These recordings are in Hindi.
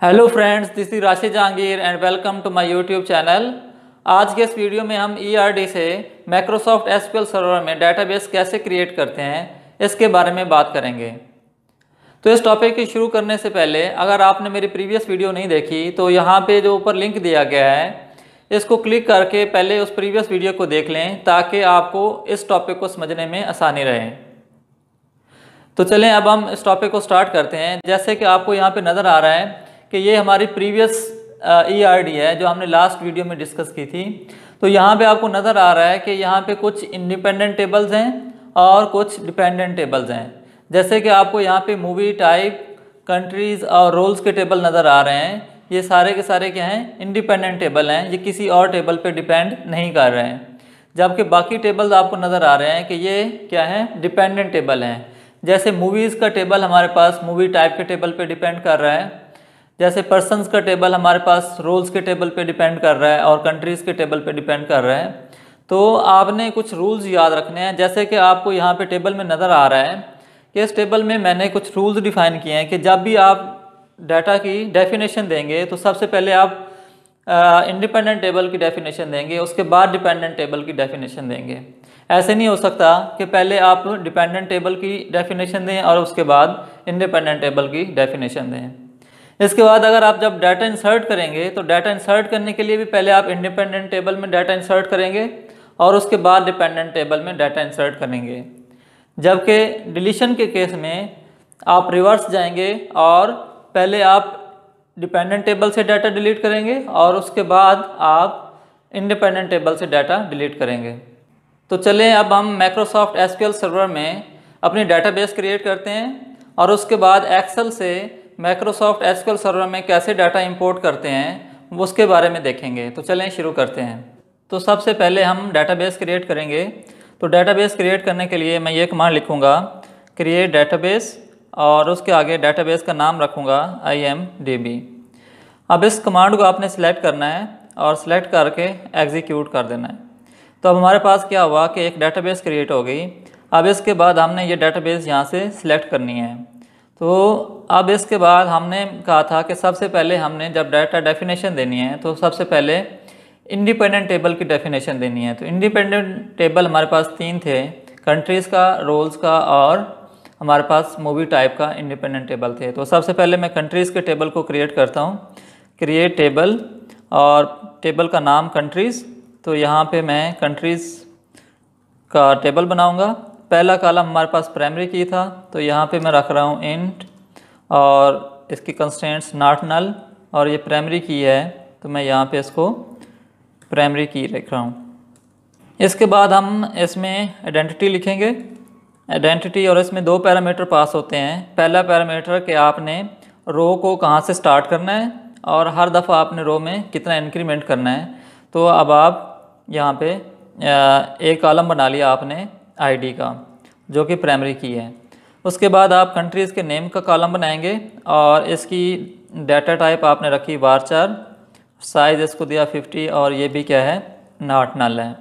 Hello friends, this is Rashid Jahangir and welcome to my YouTube channel. आज के इस वीडियो में हम ERD से माइक्रोसॉफ्ट एसक्यूएल सर्वर में डेटाबेस कैसे क्रिएट करते हैं इसके बारे में बात करेंगे। तो इस टॉपिक की शुरू करने से पहले अगर आपने मेरी प्रीवियस वीडियो नहीं देखी तो यहाँ पे जो ऊपर लिंक दिया गया है इसको क्लिक करके पहले उस प्रीवियस वीडियो को देख लें ताकि आपको इस टॉपिक को समझने में आसानी रहे। तो चलें अब हम इस टॉपिक को स्टार्ट करते हैं। जैसे कि आपको यहाँ पे नज़र आ रहा है कि ये हमारी प्रीवियस ERD है जो हमने लास्ट वीडियो में डिस्कस की थी। तो यहाँ पे आपको नज़र आ रहा है कि यहाँ पे कुछ इंडिपेंडेंट टेबल्स हैं और कुछ डिपेंडेंट टेबल्स हैं। जैसे कि आपको यहाँ पे मूवी टाइप, कंट्रीज़ और रोल्स के टेबल नज़र आ रहे हैं। ये सारे के सारे क्या हैं, इंडिपेंडेंट टेबल हैं, ये किसी और टेबल पे डिपेंड नहीं कर रहे हैं। जबकि बाकी टेबल्स आपको नज़र आ रहे हैं कि ये क्या है, डिपेंडेंट टेबल हैं। जैसे मूवीज़ का टेबल हमारे पास मूवी टाइप के टेबल पे डिपेंड कर रहा है, जैसे पर्सन्स का टेबल हमारे पास रोल्स के टेबल पे डिपेंड कर रहा है और कंट्रीज़ के टेबल पे डिपेंड कर रहा है। तो आपने कुछ रूल्स याद रखने हैं। जैसे कि आपको यहाँ पे टेबल में नज़र आ रहा है कि इस टेबल में मैंने कुछ रूल्स डिफ़ाइन किए हैं कि जब भी आप डाटा की डेफिनेशन देंगे तो सबसे पहले आप इंडिपेंडेंट टेबल की डेफिनेशन देंगे, उसके बाद डिपेंडेंट टेबल की डेफिनेशन देंगे। ऐसे नहीं हो सकता कि पहले आप डिपेंडेंट टेबल की डेफिनेशन दें और उसके बाद इंडिपेंडेंट टेबल की डेफिनेशन दें। इसके बाद अगर आप जब डाटा इंसर्ट करेंगे तो डाटा इंसर्ट करने के लिए भी पहले आप इंडिपेंडेंट टेबल में डाटा इंसर्ट करेंगे और उसके बाद डिपेंडेंट टेबल में डाटा इंसर्ट करेंगे। जबकि डिलीशन के केस में आप रिवर्स जाएंगे और पहले आप डिपेंडेंट टेबल से डाटा डिलीट करेंगे और उसके बाद आप इंडिपेंडेंट टेबल से डाटा डिलीट करेंगे। तो चलें अब हम माइक्रोसॉफ्ट एसक्यूएल सर्वर में अपनी डाटाबेस क्रिएट करते हैं और उसके बाद एक्सेल से माइक्रोसॉफ्ट एसक्यूएल सर्वर में कैसे डाटा इंपोर्ट करते हैं उसके बारे में देखेंगे। तो चलें शुरू करते हैं। तो सबसे पहले हम डाटाबेस क्रिएट करेंगे। तो डाटाबेस क्रिएट करने के लिए मैं ये कमांड लिखूँगा, क्रिएट डाटाबेस, और उसके आगे डाटाबेस का नाम रखूँगा IMDB। अब इस कमांड को आपने सेलेक्ट करना है और सेलेक्ट करके एग्जीक्यूट कर देना है। तो अब हमारे पास क्या हुआ कि एक डाटाबेस क्रिएट हो गई। अब इसके बाद हमने ये डाटाबेस यहाँ से सिलेक्ट करनी है। तो अब इसके बाद हमने कहा था कि सबसे पहले हमने जब डाटा डेफिनेशन देनी है तो सबसे पहले इंडिपेंडेंट टेबल की डेफिनेशन देनी है। तो इंडिपेंडेंट टेबल हमारे पास 3 थे, कंट्रीज़ का, रोल्स का और हमारे पास मूवी टाइप का इंडिपेंडेंट टेबल थे। तो सबसे पहले मैं कंट्रीज़ के टेबल को क्रिएट करता हूँ, क्रिएट टेबल, और टेबल का नाम कंट्रीज़। तो यहाँ पे मैं कंट्रीज़ का टेबल बनाऊँगा। पहला कॉलम हमारे पास प्राइमरी की था तो यहाँ पे मैं रख रहा हूँ इंट और इसकी कंस्ट्रेंट्स नॉट नल, और ये प्राइमरी की है तो मैं यहाँ पे इसको प्राइमरी की रख रहा हूँ। इसके बाद हम इसमें आइडेंटिटी लिखेंगे, आइडेंटिटी, और इसमें 2 पैरामीटर पास होते हैं। पहला पैरामीटर कि आपने रो को कहाँ से स्टार्ट करना है और हर दफ़ा आपने रो में कितना इंक्रीमेंट करना है। तो अब आप यहाँ पे एक कॉलम बना लिया आपने ID का जो कि प्राइमरी की है। उसके बाद आप कंट्रीज़ के नेम का कॉलम बनाएंगे और इसकी डाटा टाइप आपने रखी वारचार, साइज़ इसको दिया 50 और ये भी क्या है, नॉट नल है।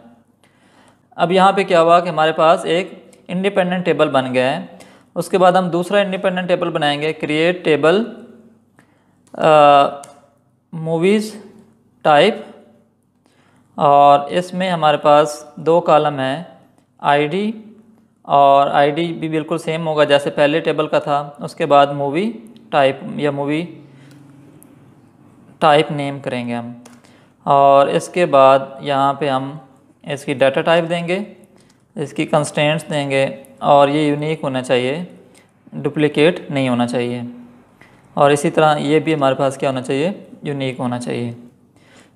अब यहाँ पे क्या हुआ कि हमारे पास एक इंडिपेंडेंट टेबल बन गया है। उसके बाद हम दूसरा इंडिपेंडेंट टेबल बनाएंगे, क्रिएट टेबल मूवीज़ टाइप, और इसमें हमारे पास 2 कॉलम हैं ID, और ID भी बिल्कुल सेम होगा जैसे पहले टेबल का था। उसके बाद मूवी टाइप या मूवी टाइप नेम करेंगे हम, और इसके बाद यहाँ पे हम इसकी डाटा टाइप देंगे, इसकी कंस्ट्रेंट्स देंगे, और ये यूनिक होना चाहिए, डुप्लिकेट नहीं होना चाहिए। और इसी तरह ये भी हमारे पास क्या होना चाहिए, यूनिक होना चाहिए।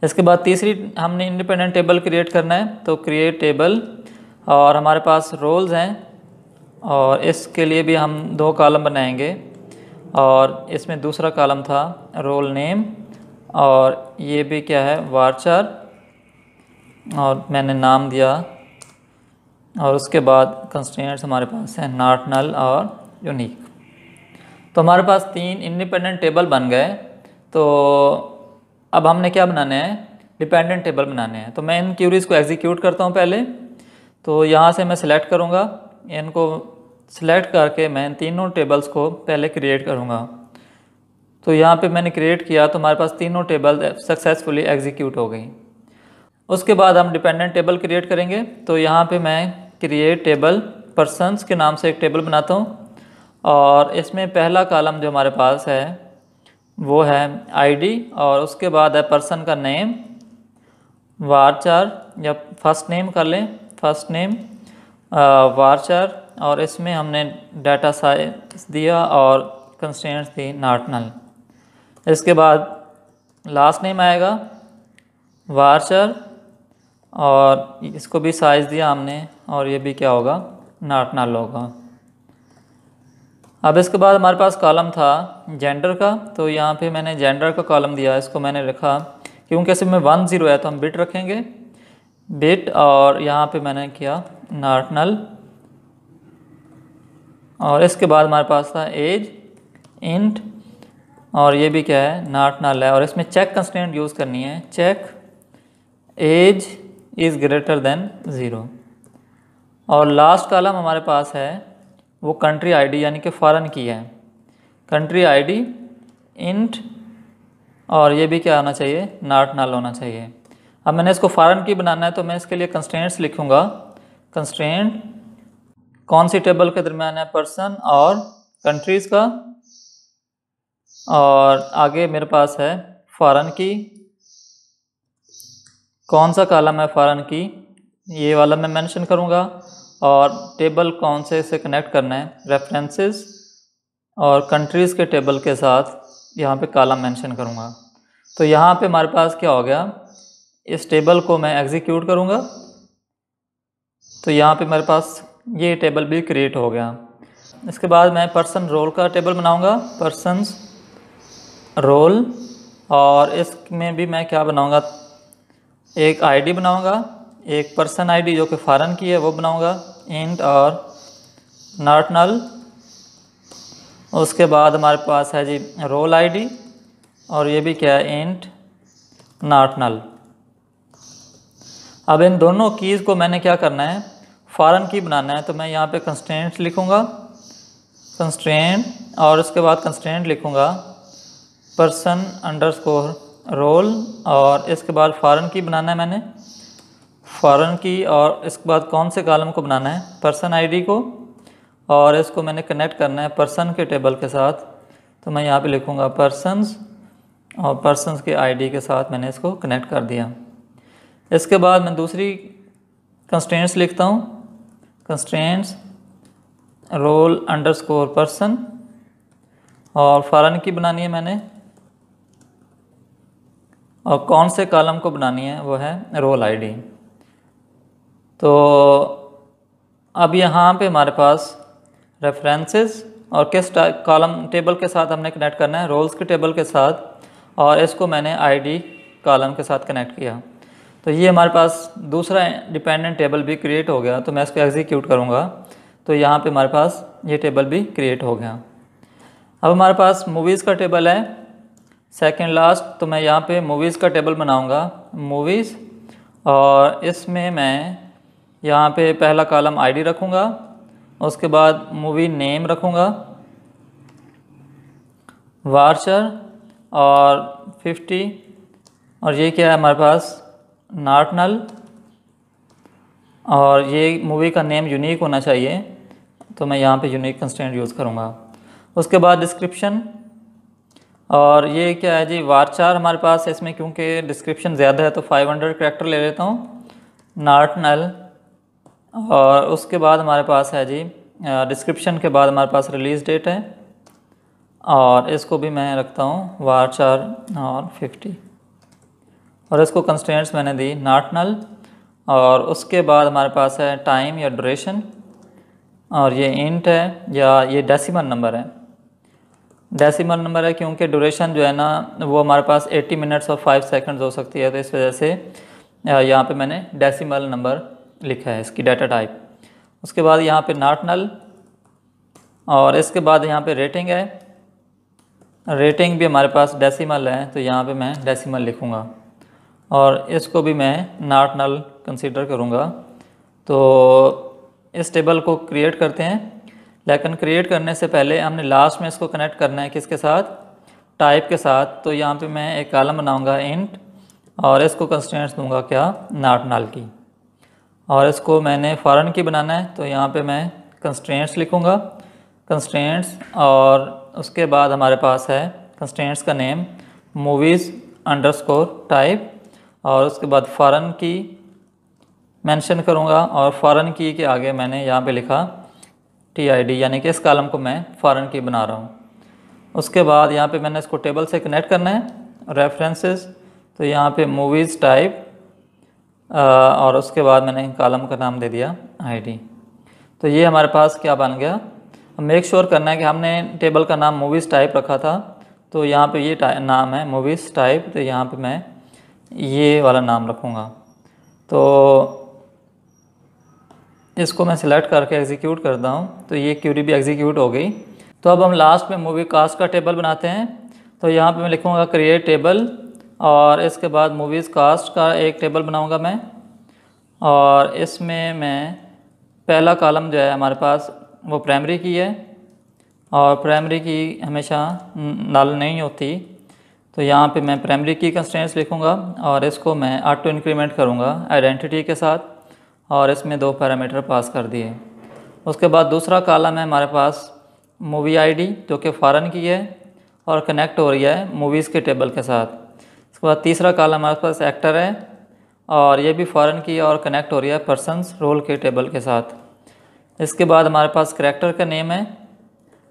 इसके बाद तीसरी हमने इंडिपेंडेंट टेबल क्रिएट करना है। तो क्रिएट टेबल, और हमारे पास रोल्स हैं और इसके लिए भी हम 2 कॉलम बनाएंगे, और इसमें दूसरा कॉलम था रोल नेम, और ये भी क्या है, वारचार, और मैंने नाम दिया, और उसके बाद कंस्ट्रेंट्स हमारे पास हैं नॉट नल और यूनिक। तो हमारे पास 3 इंडिपेंडेंट टेबल बन गए। तो अब हमने क्या बनाने हैं, डिपेंडेंट टेबल बनाने हैं। तो मैं इन क्यूरीज़ को एग्जीक्यूट करता हूँ पहले। तो यहाँ से मैं सिलेक्ट करूँगा, इनको सिलेक्ट करके मैं इन तीनों टेबल्स को पहले क्रिएट करूँगा। तो यहाँ पे मैंने क्रिएट किया तो हमारे पास तीनों टेबल सक्सेसफुली एग्जीक्यूट हो गई। उसके बाद हम डिपेंडेंट टेबल क्रिएट करेंगे। तो यहाँ पे मैं क्रिएट टेबल पर्सन्स के नाम से एक टेबल बनाता हूँ और इसमें पहला कॉलम जो हमारे पास है वो है आईडी और उसके बाद है पर्सन का नेम, वारचार या फर्स्ट नेम कर लें, फर्स्ट नेम वारचार, और इसमें हमने डाटा साइज दिया और कंस्ट्रेंट्स दी नॉट नल। इसके बाद लास्ट नेम आएगा वारचार और इसको भी साइज़ दिया हमने और ये भी क्या होगा, नॉट नल होगा। अब इसके बाद हमारे पास कॉलम था जेंडर का, तो यहाँ पे मैंने जेंडर का कॉलम दिया, इसको मैंने रखा क्योंकि इसमें 1 0 है तो हम बिट रखेंगे बिट, और यहाँ पे मैंने किया नॉट नल। और इसके बाद हमारे पास था एज इंट और ये भी क्या है, नॉट नल है, और इसमें चेक कंस्ट्रेंट यूज़ करनी है, check age is greater than 0। और लास्ट कॉलम हमारे पास है वो कंट्री आईडी यानी कि फॉरेन की है, कंट्री आईडी इंट, और ये भी क्या होना चाहिए, नॉट नल होना चाहिए। अब मैंने इसको फॉरेन की बनाना है तो मैं इसके लिए कंस्ट्रेंट्स लिखूँगा, कंस्ट्रेंट कौन सी टेबल के दरम्यान है, पर्सन और कंट्रीज़ का, और आगे मेरे पास है फॉरेन की, कौन सा कॉलम है फॉरेन की, ये वाला मैं मेंशन करूँगा, और टेबल कौन से से कनेक्ट करना है, रेफरेंसेस, और कंट्रीज़ के टेबल के साथ यहाँ पे कॉलम मेंशन करूँगा। तो यहाँ पे हमारे पास क्या हो गया, इस टेबल को मैं एग्जीक्यूट करूँगा तो यहाँ पे मेरे पास ये टेबल भी क्रिएट हो गया। इसके बाद मैं पर्सन रोल का टेबल बनाऊँगा, पर्सन्स रोल, और इसमें भी मैं क्या बनाऊँगा, एक आईडी बनाऊँगा, एक पर्सन आईडी जो कि फॉरेन की है वो बनाऊँगा, इंट और नॉट नल। उसके बाद हमारे पास है जी रोल आईडी और ये भी क्या है, इंट नॉट नल। अब इन दोनों कीज़ को मैंने क्या करना है, फॉरेन की बनाना है, तो मैं यहाँ पे कंस्ट्रेंट लिखूँगा, कंस्ट्रेंट, और उसके बाद कंस्ट्रेंट लिखूँगा पर्सन अंडरस्कोर रोल, और इसके बाद फॉरेन की बनाना है मैंने, फॉरेन की, और इसके बाद कौन से कॉलम को बनाना है, पर्सन आईडी को, और इसको मैंने कनेक्ट करना है पर्सन के टेबल के साथ, तो मैं यहाँ पे लिखूँगा पर्सन्स, और पर्सन्स के आईडी के साथ मैंने इसको कनेक्ट कर दिया। इसके बाद मैं दूसरी कंस्ट्रेंट्स लिखता हूँ, कंस्ट्रेंट्स रोल अंडरस्कोर पर्सन, और फॉरेन की बनानी है मैंने, और कौन से कॉलम को बनानी है वो है रोल आईडी। तो अब यहाँ पे हमारे पास रेफरेंसेस और किस कॉलम टेबल के साथ हमने कनेक्ट करना है, रोल्स के टेबल के साथ, और इसको मैंने आईडी कॉलम के साथ कनेक्ट किया। तो ये हमारे पास दूसरा डिपेंडेंट टेबल भी क्रिएट हो गया। तो मैं इसको एग्जीक्यूट करूँगा तो यहाँ पे हमारे पास ये टेबल भी क्रिएट हो गया। अब हमारे पास मूवीज़ का टेबल है सेकंड लास्ट, तो मैं यहाँ पे मूवीज़ का टेबल बनाऊँगा, मूवीज़, और इसमें मैं यहाँ पे पहला कॉलम आईडी रखूँगा, उसके बाद मूवी नेम रखूँगा, वार्चर और 50, और ये क्या है हमारे पास, नॉट नल, और ये मूवी का नेम यूनिक होना चाहिए तो मैं यहाँ पे यूनिक कंस्ट्रेंट यूज़ करूँगा। उसके बाद डिस्क्रिप्शन, और ये क्या है जी, वारचार हमारे पास है इसमें, क्योंकि डिस्क्रिप्शन ज़्यादा है तो 500 कैरेक्टर ले लेता हूँ, नॉट नल। और उसके बाद हमारे पास है जी डिस्क्रिप्शन के बाद हमारे पास रिलीज़ डेट है, और इसको भी मैं रखता हूँ वारचार और 50, और इसको कंस्ट्रेंट्स मैंने दी नॉट नल। और उसके बाद हमारे पास है टाइम या ड्यूरेशन, और ये इंट है या ये डेसिमल नंबर है, डेसिमल नंबर है क्योंकि ड्यूरेशन जो है ना वो हमारे पास 80 मिनट्स और 5 सेकंड्स हो सकती है, तो इस वजह से यहाँ पे मैंने डेसिमल नंबर लिखा है इसकी डाटा टाइप। उसके बाद यहाँ पे नॉट नल, और इसके बाद यहाँ पे रेटिंग है, रेटिंग भी हमारे पास डेसिमल है तो यहाँ पे मैं डेसिमल लिखूँगा, और इसको भी मैं नॉट नल कंसीडर करूँगा। तो इस टेबल को क्रिएट करते हैं, लेकिन क्रिएट करने से पहले हमने लास्ट में इसको कनेक्ट करना है किसके साथ, टाइप के साथ, तो यहाँ पे मैं एक कॉलम बनाऊंगा इंट, और इसको कंस्ट्रेंट्स दूंगा क्या, नॉट नल की। और इसको मैंने फॉरेन की बनाना है, तो यहाँ पे मैं कंस्ट्रेंट्स लिखूँगा, कंस्ट्रेंट्स, और उसके बाद हमारे पास है कंस्ट्रेंट्स का नेम मूवीज़ अंडरस्कोर टाइप, और उसके बाद फॉरेन की मेंशन करूँगा, और फॉरेन की के आगे मैंने यहाँ पे लिखा TID, यानी कि इस कॉलम को मैं फॉरेन की बना रहा हूँ। उसके बाद यहाँ पे मैंने इसको टेबल से कनेक्ट करना है, रेफरेंसेस, तो यहाँ पे मूवीज़ टाइप, और उसके बाद मैंने कॉलम का नाम दे दिया ID। तो ये हमारे पास क्या बन गया। मेक श्योर करना है कि हमने टेबल का नाम मूवीज़ टाइप रखा था, तो यहाँ पे ये नाम है मूवीज़ टाइप, तो यहाँ पे मैं ये वाला नाम रखूँगा। तो इसको मैं सिलेक्ट करके एग्जीक्यूट करता हूँ, तो ये क्यूरी भी एग्जीक्यूट हो गई। तो अब हम लास्ट में मूवी कास्ट का टेबल बनाते हैं, तो यहाँ पे मैं लिखूँगा क्रिएट टेबल, और इसके बाद मूवीज़ कास्ट का एक टेबल बनाऊँगा मैं, और इसमें मैं पहला कॉलम जो है हमारे पास वो प्राइमरी की है, और प्राइमरी की हमेशा नल नहीं होती, तो यहाँ पे मैं प्राइमरी की कंस्ट्रेंट्स लिखूँगा, और इसको मैं ऑटो इंक्रीमेंट करूँगा आइडेंटिटी के साथ, और इसमें 2 पैरामीटर पास कर दिए। उसके बाद दूसरा कॉलम है हमारे पास मूवी ID, जो कि फॉरेन की है और कनेक्ट हो रही है मूवीज़ के टेबल के साथ। उसके बाद तीसरा कॉलम हमारे पास एक्टर है, और ये भी फॉरेन की है और कनेक्ट हो रही है पर्सन्स रोल के टेबल के साथ। इसके बाद हमारे पास करैक्टर का नेम है,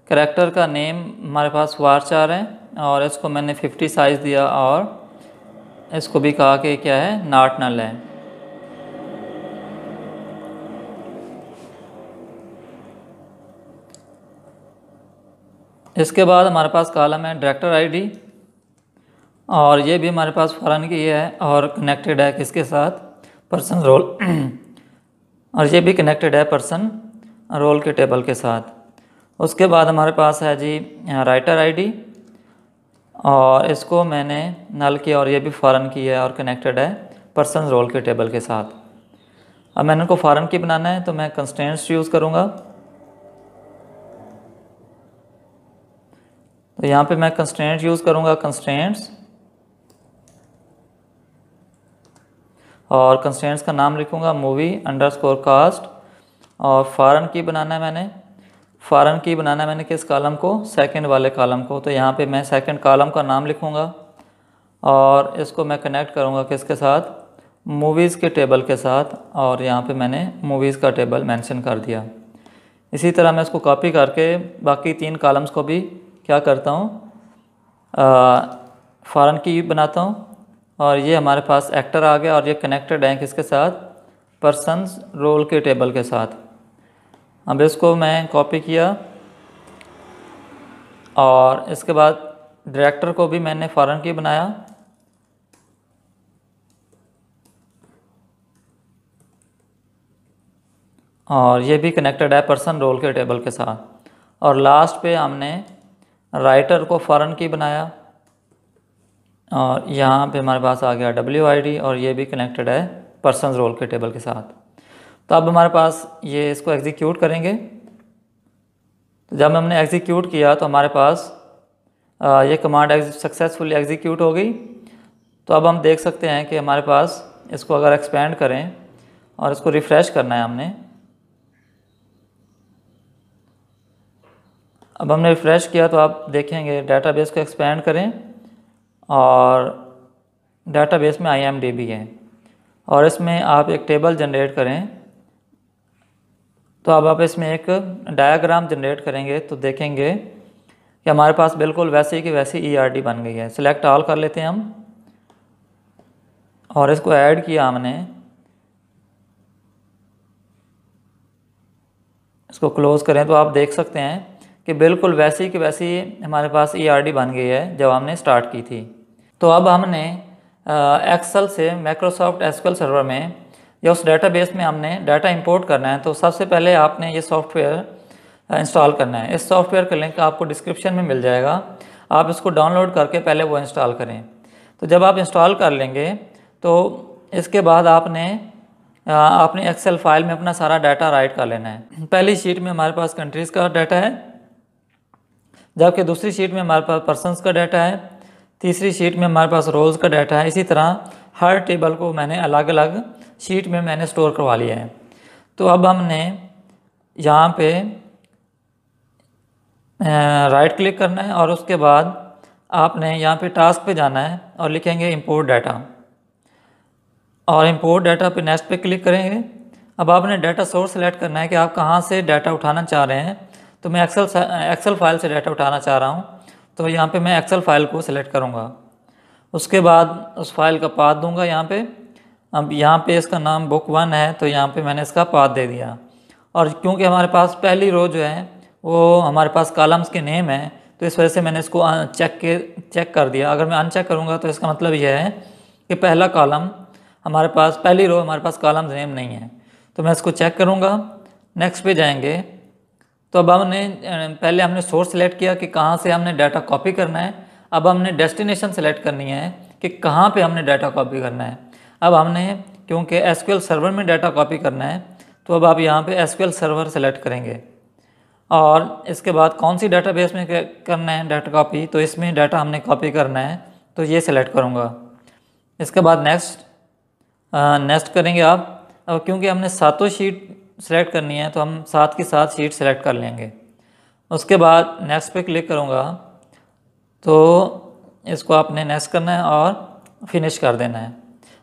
करैक्टर का नेम हमारे पास वारचार है, और इसको मैंने 50 साइज़ दिया, और इसको भी कहा कि क्या है, नॉट नल है। इसके बाद हमारे पास कॉलम है डायरेक्टर ID, और ये भी हमारे पास फॉरेन की है और कनेक्टेड है किसके साथ, पर्सन रोल और ये भी कनेक्टेड है पर्सन रोल के टेबल के साथ। उसके बाद हमारे पास है जी राइटर ID, और इसको मैंने नल किया, और ये भी फॉरेन की है और कनेक्टेड है पर्सन रोल के टेबल के साथ। अब मैंने इनको फॉरेन की बनाना है, तो मैं कंस्ट्रेंट्स यूज़ करूँगा, तो यहाँ पे मैं कंस्ट्रेंट यूज़ करूँगा, कंस्ट्रेंट्स, और कंस्ट्रेंट्स का नाम लिखूँगा मूवी अंडरस्कोर कास्ट, और फॉरेन की बनाना है मैंने, फॉरेन की बनाना है मैंने किस कॉलम को, सेकंड वाले कॉलम को, तो यहाँ पे मैं सेकंड कॉलम का नाम लिखूँगा, और इसको मैं कनेक्ट करूँगा किसके साथ, मूवीज़ के टेबल के साथ, और यहाँ पे मैंने मूवीज़ का टेबल मेंशन कर दिया। इसी तरह मैं इसको कॉपी करके बाकी 3 कॉलम्स को भी क्या करता हूँ, फॉरेन की बनाता हूँ, और ये हमारे पास एक्टर आ गया, और ये कनेक्टेड है किसके साथ, पर्सन्स रोल के टेबल के साथ। अब इसको मैं कॉपी किया, और इसके बाद डायरेक्टर को भी मैंने फॉरेन की बनाया, और ये भी कनेक्टेड है पर्सन रोल के टेबल के साथ। और लास्ट पे हमने राइटर को फॉरेन की बनाया, और यहाँ पे हमारे पास आ गया WID, और ये भी कनेक्टेड है पर्सन रोल के टेबल के साथ। तो अब हमारे पास ये इसको एग्जीक्यूट करेंगे, तो जब हमने एग्जीक्यूट किया तो हमारे पास ये कमांड सक्सेसफुली एग्जीक्यूट हो गई। तो अब हम देख सकते हैं कि हमारे पास इसको अगर एक्सपेंड करें और इसको रिफ़्रेश करना है हमने, अब हमने रिफ़्रेश किया तो आप देखेंगे डेटाबेस को एक्सपेंड करें, और डेटाबेस में IMDb है, और इसमें आप एक टेबल जनरेट करें। तो अब आप इसमें एक डायग्राम जनरेट करेंगे, तो देखेंगे कि हमारे पास बिल्कुल वैसे की वैसी ERD बन गई है। सिलेक्ट ऑल कर लेते हैं हम, और इसको ऐड किया हमने, इसको क्लोज़ करें तो आप देख सकते हैं कि बिल्कुल वैसी की वैसी हमारे पास ERD बन गई है जब हमने स्टार्ट की थी। तो अब हमने एक्सेल से माइक्रोसॉफ्ट SQL सर्वर में या उस डेटाबेस में हमने डाटा इंपोर्ट करना है, तो सबसे पहले आपने ये सॉफ्टवेयर इंस्टॉल करना है। इस सॉफ्टवेयर का लिंक आपको डिस्क्रिप्शन में मिल जाएगा, आप इसको डाउनलोड करके पहले वो इंस्टॉल करें। तो जब आप इंस्टॉल कर लेंगे तो इसके बाद आपने अपने एक्सेल फाइल में अपना सारा डाटा राइट कर लेना है। पहली शीट में हमारे पास कंट्रीज़ का डाटा है, जबकि दूसरी शीट में हमारे पास पर्सनस का डाटा है, तीसरी शीट में हमारे पास रोल्स का डाटा है। इसी तरह हर टेबल को मैंने अलग अलग शीट में मैंने स्टोर करवा लिया है। तो अब हमने यहाँ पे राइट क्लिक करना है और उसके बाद आपने यहाँ पे टास्क पे जाना है और लिखेंगे इंपोर्ट डाटा, और इंपोर्ट डाटा पे नेक्स्ट पे क्लिक करेंगे। अब आपने डाटा सोर्स सेलेक्ट करना है कि आप कहाँ से डाटा उठाना चाह रहे हैं। तो मैं एक्सेल फाइल से डाटा उठाना चाह रहा हूँ, तो यहाँ पे मैं एक्सेल फाइल को सिलेक्ट करूँगा। उसके बाद उस फाइल का पाथ दूंगा यहाँ पे। अब यहाँ पे इसका नाम बुक 1 है, तो यहाँ पे मैंने इसका पाथ दे दिया। और क्योंकि हमारे पास पहली रो जो है वो हमारे पास कॉलम्स के नेम है, तो इस वजह से मैंने इसको चेक कर दिया। अगर मैं अनचेक करूँगा तो इसका मतलब यह है कि पहला कॉलम हमारे पास, पहली रो हमारे पास कॉलम्स नेम नहीं है। तो मैं इसको चेक करूँगा, नेक्स्ट पे जाएंगे। तो अब पहले हमने सोर्स सेलेक्ट किया कि कहाँ से हमने डाटा कॉपी करना है। अब हमने डेस्टिनेशन सेलेक्ट करनी है कि कहाँ पे हमने डाटा कॉपी करना है। अब हमने क्योंकि एसक्यूएल सर्वर में डाटा कॉपी करना है, तो अब आप यहाँ पे एसक्यूएल सर्वर सेलेक्ट करेंगे। और इसके बाद कौन सी डाटाबेस में करना है डाटा कॉपी, तो इसमें डाटा हमने कॉपी करना है, तो ये सेलेक्ट करूँगा। इसके बाद नेक्स्ट करेंगे आप। अब क्योंकि हमने सातों शीट सेलेक्ट करनी है, तो हम साथ की साथ शीट सेलेक्ट कर लेंगे। उसके बाद नेक्स्ट पे क्लिक करूँगा, तो इसको आपने नेक्स्ट करना है और फिनिश कर देना है।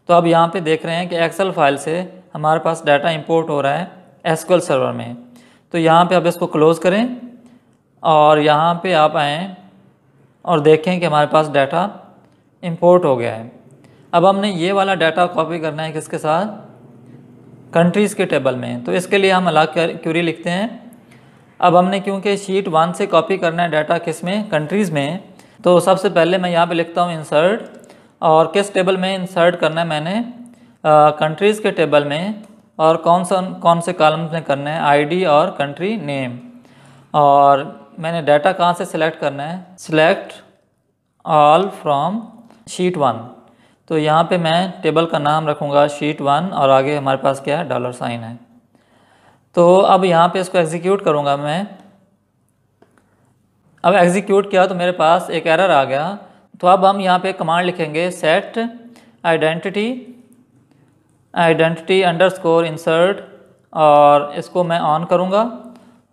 तो अब यहाँ पे देख रहे हैं कि एक्सेल फाइल से हमारे पास डाटा इंपोर्ट हो रहा है एसक्यूएल सर्वर में। तो यहाँ पे अब इसको क्लोज़ करें और यहाँ पे आप आएँ और देखें कि हमारे पास डाटा इंपोर्ट हो गया है। अब हमने ये वाला डाटा कॉपी करना है किसके साथ, कंट्रीज़ के टेबल में। तो इसके लिए हम अलग क्वेरी लिखते हैं। अब हमने क्योंकि शीट 1 से कॉपी करना है डाटा किस में, कंट्रीज़ में, तो सबसे पहले मैं यहाँ पे लिखता हूँ इंसर्ट, और किस टेबल में इंसर्ट करना है मैंने, कंट्रीज़ के टेबल में। और कौन से कॉलम्स में करना है, आईडी और कंट्री नेम। और मैंने डाटा कहाँ से सिलेक्ट करना है, सिलेक्ट ऑल फ्रॉम शीट 1। तो यहाँ पे मैं टेबल का नाम रखूँगा शीट 1 और आगे हमारे पास क्या है, $साइन है। तो अब यहाँ पे इसको एग्जीक्यूट करूँगा मैं। अब एग्जीक्यूट किया तो मेरे पास एक एरर आ गया। तो अब हम यहाँ पे कमांड लिखेंगे सेट आइडेंटिटी अंडरस्कोर इंसर्ट, और इसको मैं ऑन करूँगा।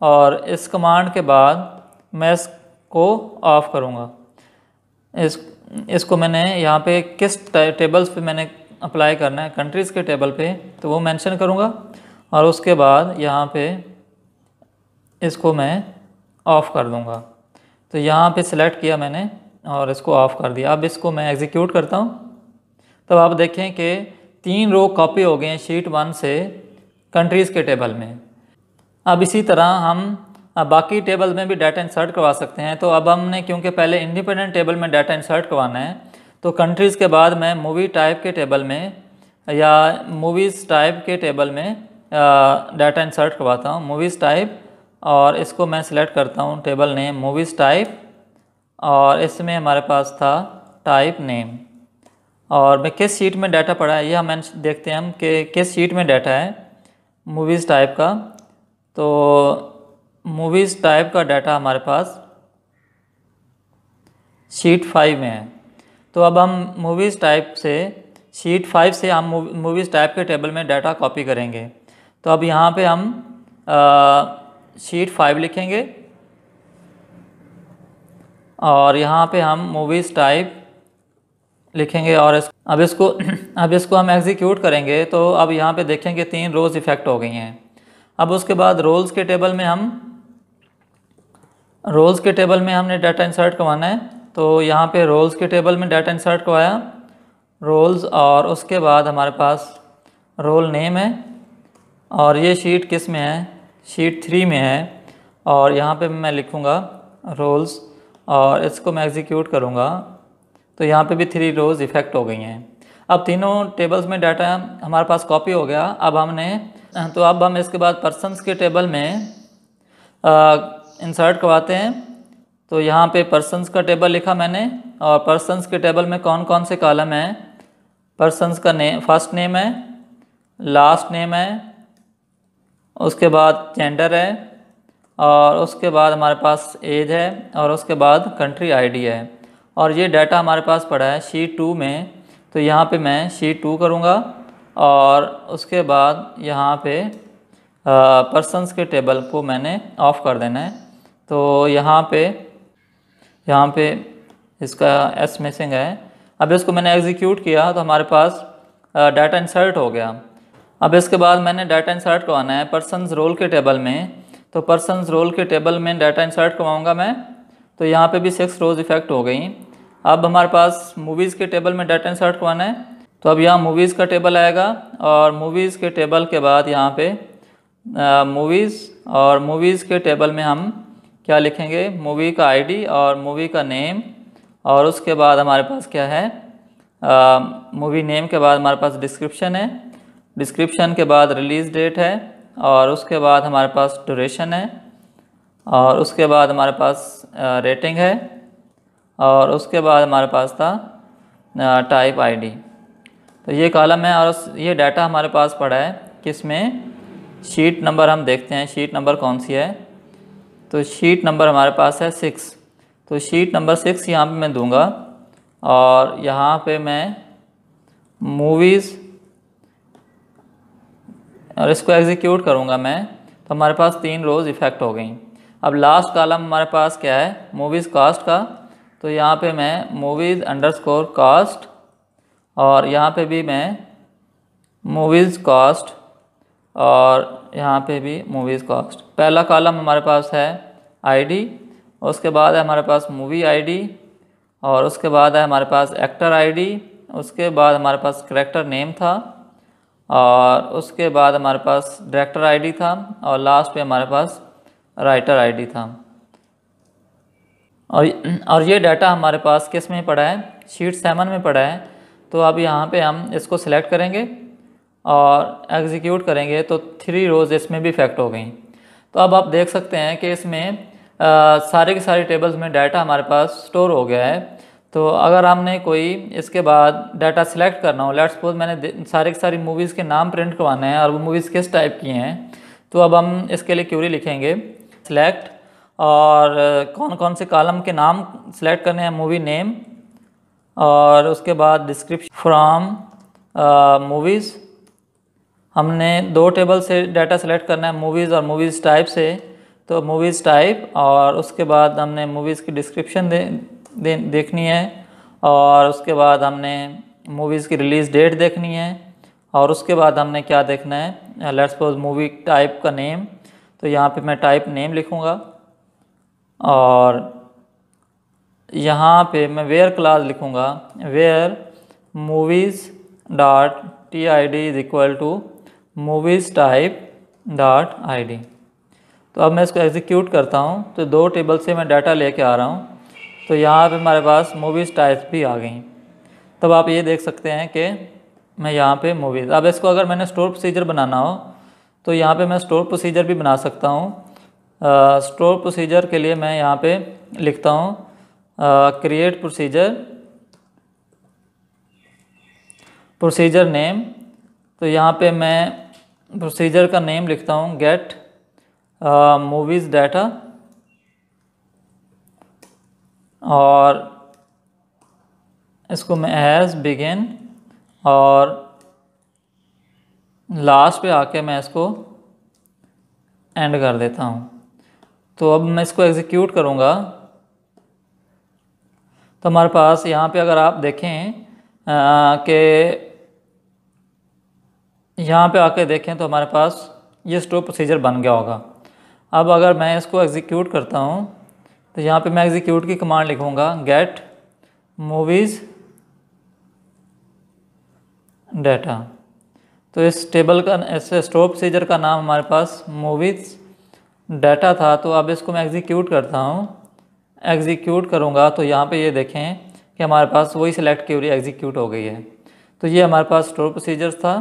और इस कमांड के बाद मैं इसको ऑफ करूँगा। इसको मैंने यहाँ पे किस टेबल्स पे मैंने अप्लाई करना है, कंट्रीज़ के टेबल पे, तो वो मेंशन करूँगा। और उसके बाद यहाँ पे इसको मैं ऑफ़ कर दूँगा। तो यहाँ पे सिलेक्ट किया मैंने और इसको ऑफ़ कर दिया। अब इसको मैं एग्जीक्यूट करता हूँ। तब आप देखें कि 3 रो कॉपी हो गए हैं शीट 1 से कंट्रीज़ के टेबल में। अब इसी तरह हम बाकी टेबल में भी डाटा इंसर्ट करवा सकते हैं। तो अब हमने क्योंकि पहले इंडिपेंडेंट टेबल में डाटा इंसर्ट करवाना है, तो कंट्रीज़ के बाद मैं मूवी टाइप के टेबल में या मूवीज़ टाइप के टेबल में डाटा इंसर्ट करवाता हूँ, मूवीज़ टाइप। और इसको मैं सिलेक्ट करता हूँ टेबल नेम मूवीज़ टाइप, और इसमें हमारे पास था टाइप नेम। और मैं किस शीट में डाटा पड़ा है, यह हम देखते हैं हम कि किस शीट में डाटा है मूवीज़ टाइप का। तो मूवीज़ टाइप का डाटा हमारे पास शीट 5 में है। तो अब हम मूवीज़ टाइप से शीट 5 से हम मूवीज़ टाइप के टेबल में डाटा कॉपी करेंगे। तो अब यहाँ पे हम शीट 5 लिखेंगे और यहाँ पे हम मूवीज़ टाइप लिखेंगे। और अब इसको हम एग्जीक्यूट करेंगे। तो अब यहाँ पे देखेंगे 3 रोज़ इफ़ेक्ट हो गई हैं। अब उसके बाद रोल्स के टेबल में हमने डाटा इंसर्ट करवाना है। तो यहाँ पे रोल्स के टेबल में डाटा इंसर्ट करवाया रोल्स, और उसके बाद हमारे पास रोल नेम है। और ये शीट किस में है, शीट 3 में है। और यहाँ पे मैं लिखूँगा रोल्स और इसको मैं एग्जीक्यूट करूँगा। तो यहाँ पे भी 3 रोज़ इफ़ेक्ट हो गई हैं। अब तीनों टेबल्स में डाटा हमारे पास कॉपी हो गया। अब हम इसके बाद पर्सन्स के टेबल में इंसर्ट करवाते हैं। तो यहाँ पे पर्सन्स का टेबल लिखा मैंने, और पर्सन्स के टेबल में कौन कौन से कॉलम हैं, पर्सन्स का नेम, फर्स्ट नेम है, लास्ट नेम है, उसके बाद जेंडर है, और उसके बाद हमारे पास एज है और उसके बाद कंट्री आईडी है। और ये डाटा हमारे पास पड़ा है शीट 2 में, तो यहाँ पे मैं शीट 2 करूँगा और उसके बाद यहाँ पे पर्सन्स के टेबल को मैंने ऑफ़ कर देना है। तो यहाँ पे इसका एस मिसिंग है। अब इसको मैंने एग्जीक्यूट किया तो हमारे पास डाटा इंसर्ट हो गया। अब इसके बाद मैंने डाटा इंसर्ट करवाना है पर्सन्स रोल के टेबल में, तो पर्सन्स रोल के टेबल में डाटा इंसर्ट करवाऊँगा मैं। तो यहाँ पे भी 6 रोज़ इफेक्ट हो गई। अब हमारे पास मूवीज़ के टेबल में डाटा इंसर्ट करवाना है, तो अब यहाँ मूवीज़ का टेबल आएगा और मूवीज़ के टेबल के बाद यहाँ पे मूवीज़, और मूवीज़ के टेबल में हम क्या लिखेंगे, मूवी का आईडी और मूवी का नेम, और उसके बाद हमारे पास क्या है, मूवी नेम के बाद हमारे पास डिस्क्रिप्शन है, डिस्क्रिप्शन के बाद रिलीज़ डेट है, और उसके बाद हमारे पास ड्यूरेशन है, और उसके बाद हमारे पास रेटिंग है, और उसके बाद हमारे पास था टाइप आईडी। तो ये कॉलम है और ये डाटा हमारे पास पड़ा है किसमें, शीट नंबर हम देखते हैं शीट नंबर कौन सी है। तो शीट नंबर हमारे पास है 6। तो शीट नंबर 6 यहाँ पे मैं दूंगा और यहाँ पे मैं मूवीज़ और इसको एग्जीक्यूट करूँगा मैं, तो हमारे पास 3 रोज़ इफ़ेक्ट हो गई। अब लास्ट कॉलम हमारे पास क्या है, मूवीज़ कास्ट का। तो यहाँ पे मैं मूवीज़ अंडरस्कोर कास्ट, और यहाँ पे भी मैं मूवीज़ कास्ट, और यहाँ पे भी मूवीज़ कास्ट। पहला कॉलम हमारे पास है आईडी, उसके बाद है हमारे पास मूवी आईडी, और उसके बाद है हमारे पास एक्टर आईडी, उसके बाद हमारे पास कैरेक्टर नेम था, और उसके बाद हमारे पास डायरेक्टर आईडी था, और लास्ट पे हमारे पास राइटर आईडी था। और ये डाटा हमारे पास किस में पड़ा है, शीट 7 में पड़ा है। तो अब यहाँ पे हम इसको सिलेक्ट करेंगे और एग्जीक्यूट करेंगे तो 3 रोज़ इसमें भी इफेक्ट हो गई। तो अब आप देख सकते हैं कि इसमें सारे के सारे टेबल्स में डाटा हमारे पास स्टोर हो गया है। तो अगर हमने कोई इसके बाद डाटा सिलेक्ट करना हो, लेट्स सपोज मैंने सारी की सारी मूवीज़ के नाम प्रिंट करवाने हैं और वो मूवीज़ किस टाइप की हैं, तो अब हम इसके लिए क्यूरी लिखेंगे सिलेक्ट, और कौन कौन से कॉलम के नाम सिलेक्ट करने हैं, मूवी नेम, और उसके बाद डिस्क्रिप्शन फ्रॉम मूवीज़। हमने 2 टेबल से डाटा सेलेक्ट करना है, मूवीज़ और मूवीज़ टाइप से। तो मूवीज़ टाइप, और उसके बाद हमने मूवीज़ की डिस्क्रिप्शन देखनी है, और उसके बाद हमने मूवीज़ की रिलीज़ डेट देखनी है, और उसके बाद हमने क्या देखना है, लेट्स सपोज मूवी टाइप का नेम। तो यहाँ पे मैं टाइप नेम लिखूँगा, और यहाँ पे मैं वेयर क्लास लिखूँगा, where movies dot TID is equal to movies type dot ID। तो अब मैं इसको एग्जीक्यूट करता हूँ, तो 2 टेबल से मैं डाटा लेके आ रहा हूँ। तो यहाँ पे हमारे पास मूवीज़ टाइप्स भी आ गई। तब आप ये देख सकते हैं कि मैं यहाँ पे मूवीज़, अब इसको अगर मैंने स्टोर प्रोसीजर बनाना हो तो यहाँ पे मैं स्टोर प्रोसीजर भी बना सकता हूँ। स्टोर प्रोसीजर के लिए मैं यहाँ पे लिखता हूँ क्रिएट प्रोसीजर नेम। तो यहाँ पे मैं प्रोसीजर का नेम लिखता हूँ गेट मूवीज़ डाटा, और इसको मैं एज बिगिन, और लास्ट पे आके मैं इसको एंड कर देता हूँ। तो अब मैं इसको एग्जीक्यूट करूँगा तो हमारे पास यहाँ पे अगर आप देखें कि यहाँ पे आके देखें तो हमारे पास ये स्टोर प्रोसीजर बन गया होगा। अब अगर मैं इसको एग्जीक्यूट करता हूँ तो यहाँ पे मैं एग्जीक्यूट की कमांड लिखूँगा गेट मूवीज़ डाटा। तो इस टेबल का, इस स्टोर प्रोसीजर का नाम हमारे पास मूवीज़ डाटा था। तो अब इसको मैं एग्जीक्यूट करता हूँ, एग्जीक्यूट करूँगा तो यहाँ पे ये देखें कि हमारे पास वही सिलेक्ट क्यूरी एग्जीक्यूट हो गई है। तो ये हमारे पास स्टोर प्रोसीजर्स था।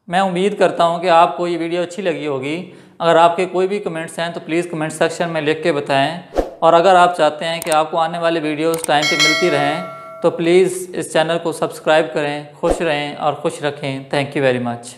मैं उम्मीद करता हूँ कि आपको ये वीडियो अच्छी लगी होगी। अगर आपके कोई भी कमेंट्स हैं तो प्लीज़ कमेंट सेक्शन में लिख के बताएं, और अगर आप चाहते हैं कि आपको आने वाले वीडियोस टाइम पे मिलती रहें तो प्लीज़ इस चैनल को सब्सक्राइब करें। खुश रहें और खुश रखें। Thank you very much.